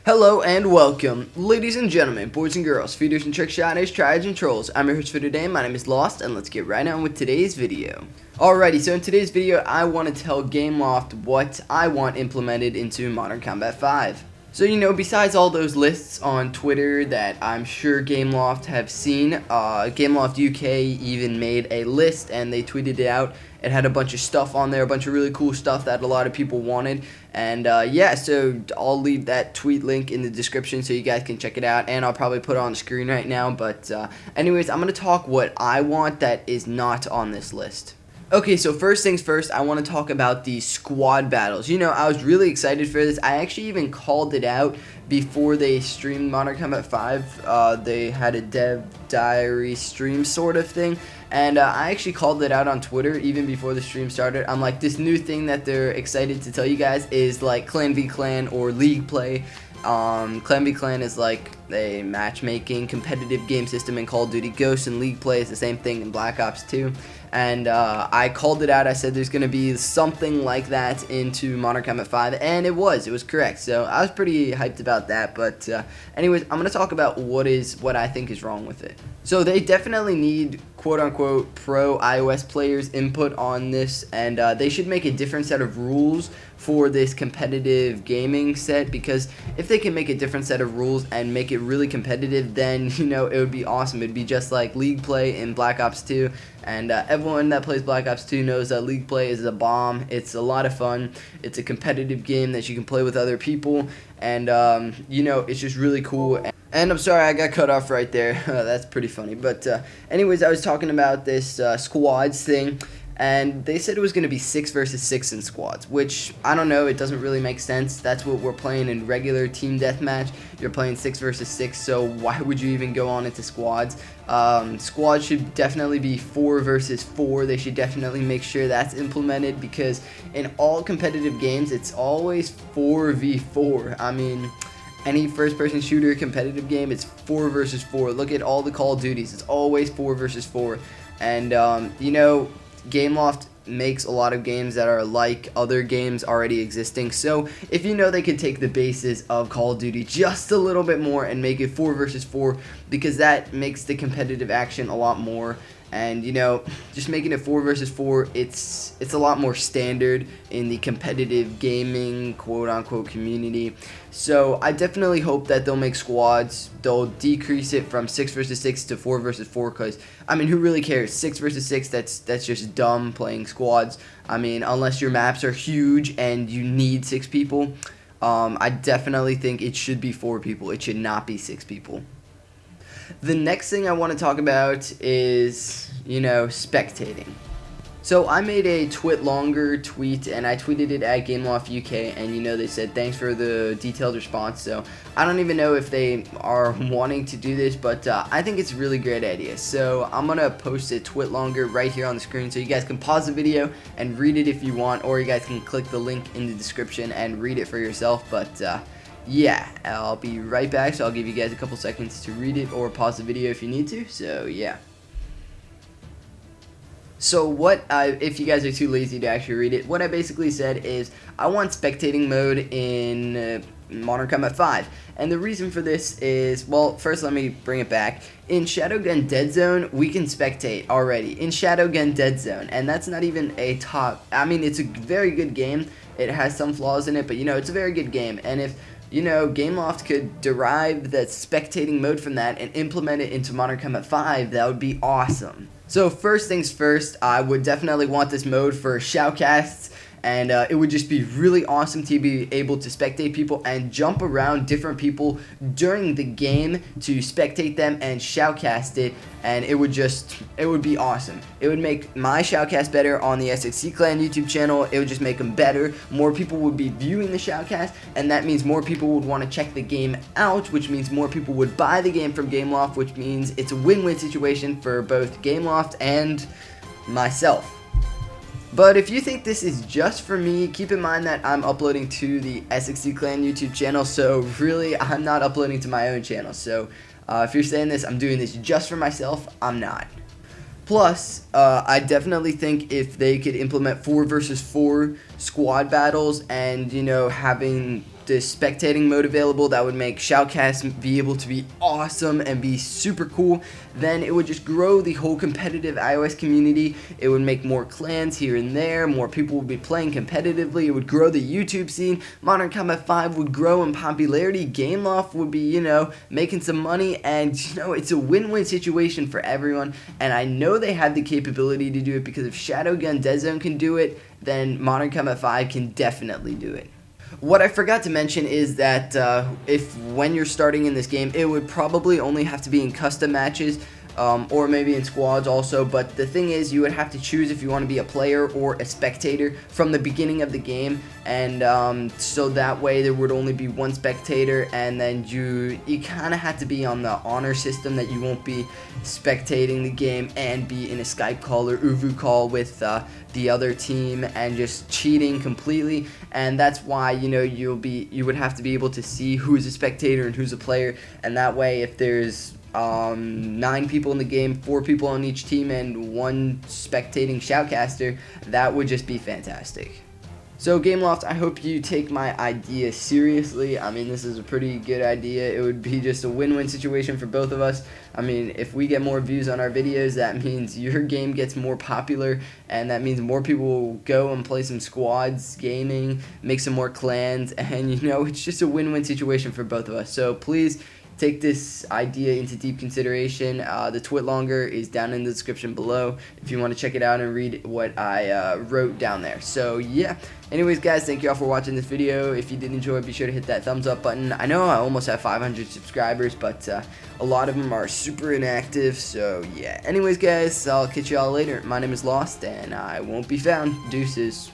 Hello and welcome, ladies and gentlemen, boys and girls, feeders and trick shotters, triads and trolls. I'm your host for today. My name is Lost, and let's get right on with today's video. Alrighty, so in today's video, I want to tell Gameloft what I want implemented into Modern Combat 5. So, besides all those lists on Twitter that I'm sure Gameloft have seen, Gameloft UK even made a list and they tweeted it out. It had a bunch of stuff on there, a bunch of really cool stuff that a lot of people wanted. And yeah, so I'll leave that tweet link in the description so you guys can check it out. And I'll probably put it on the screen right now. But anyways, I'm going to talk what I want that is not on this list. Okay, so first things first, I want to talk about the squad battles. I was really excited for this. I actually even called it out before they streamed Modern Combat 5. They had a dev diary stream sort of thing. And I actually called it out on Twitter even before the stream started. I'm like, this new thing that they're excited to tell you guys is like Clan v Clan or League Play. Clan v Clan is like a matchmaking competitive game system in Call of Duty Ghosts, and League Play is the same thing in Black Ops 2. And I called it out. I said there's going to be something like that into Modern Combat 5, and it was correct. So I was pretty hyped about that. But anyways, I'm going to talk about what I think is wrong with it. So they definitely need quote-unquote pro iOS players input on this, and they should make a different set of rules for this competitive gaming set, because if they can make a different set of rules and make it really competitive, then it would be awesome. It'd be just like League Play in Black Ops 2, and everyone that plays Black Ops 2 knows that League Play is a bomb. It's a lot of fun. It's a competitive game that you can play with other people, and it's just really cool. And I'm sorry I got cut off right there. That's pretty funny. But anyways, I was talking about this squads thing, and they said it was going to be 6 versus 6 in squads, which, I don't know, it doesn't really make sense. That's what we're playing in regular team deathmatch. You're playing 6 versus 6, so why would you even go on into squads? Squads should definitely be 4 versus 4. They should definitely make sure that's implemented, because in all competitive games, it's always 4v4. I mean, any first-person shooter competitive game, it's 4 versus 4. Look at all the Call of Duties. It's always 4 versus 4. And, Gameloft makes a lot of games that are like other games already existing. So if they could take the basis of Call of Duty just a little bit more and make it 4 versus 4, because that makes the competitive action a lot more. And just making it 4 versus 4, it's a lot more standard in the competitive gaming quote-unquote community. So I definitely hope that they'll make squads. They'll decrease it from 6 versus 6 to 4 versus 4, because I mean, who really cares? 6 versus 6, that's just dumb playing squads. I mean, unless your maps are huge and you need 6 people, I definitely think it should be 4 people. It should not be 6 people. The next thing I want to talk about is, spectating. So I made a longer tweet, and I tweeted it at Gameloft UK, and they said thanks for the detailed response. So I don't even know if they are wanting to do this, but I think it's a really great idea. So I'm gonna post a longer right here on the screen, so you guys can pause the video and read it if you want, or you guys can click the link in the description and read it for yourself. But yeah, I'll be right back, so I'll give you guys a couple seconds to read it or pause the video if you need to. So yeah. So if you guys are too lazy to actually read it, what I basically said is I want spectating mode in Modern Combat 5. And the reason for this is, well, first let me bring it back. In Shadowgun Dead Zone, we can spectate already. In Shadowgun Dead Zone, and that's not even a top. I mean, it's a very good game. It has some flaws in it, but it's a very good game. And if Gameloft could derive that spectating mode from that and implement it into Modern Combat 5, that would be awesome. So first things first, I would definitely want this mode for shoutcasts, and it would just be really awesome to be able to spectate people and jump around different people during the game to spectate them and shoutcast it, and it would be awesome. It would make my shoutcast better on the SXC Clan YouTube channel. It would just make them better. More people would be viewing the shoutcast, and that means more people would want to check the game out, which means more people would buy the game from Gameloft, which means it's a win-win situation for both Gameloft and myself. But if you think this is just for me, keep in mind that I'm uploading to the SXC Clan YouTube channel, so really I'm not uploading to my own channel. So if you're saying this, I'm doing this just for myself, I'm not. Plus, I definitely think if they could implement 4 versus 4 squad battles and, having the spectating mode available that would make shoutcasts be able to be awesome and be super cool, then it would just grow the whole competitive iOS community. It would make more clans here and there, more people would be playing competitively, it would grow the YouTube scene, Modern Combat 5 would grow in popularity, gameloft would be, making some money, and, it's a win-win situation for everyone, and I know they have the capability to do it, because if Shadowgun Dead Zone can do it, then Modern Combat 5 can definitely do it. What I forgot to mention is that when you're starting in this game, it would probably only have to be in custom matches, or maybe in squads also, but the thing is, you would have to choose if you want to be a player or a spectator from the beginning of the game, and so that way there would only be one spectator, and then you kind of have to be on the honor system, that you won't be spectating the game and be in a Skype call or UVU call with the other team and just cheating completely, and that's why you would have to be able to see who's a spectator and who's a player, and that way if there's 9 people in the game, 4 people on each team, and 1 spectating shoutcaster, that would just be fantastic. So Gameloft, I hope you take my idea seriously. I mean, this is a pretty good idea. It would be just a win-win situation for both of us. I mean, if we get more views on our videos, that means your game gets more popular, and that means more people will go and play some squads gaming, make some more clans, and it's just a win-win situation for both of us. So please take this idea into deep consideration. The Twitlonger is down in the description below if you want to check it out and read what I wrote down there. So yeah, anyways guys, thank you all for watching this video. If you did enjoy, be sure to hit that thumbs up button. I know I almost have 500 subscribers, but a lot of them are super inactive, so yeah. Anyways guys, I'll catch you all later. My name is Lost, and I won't be found. Deuces.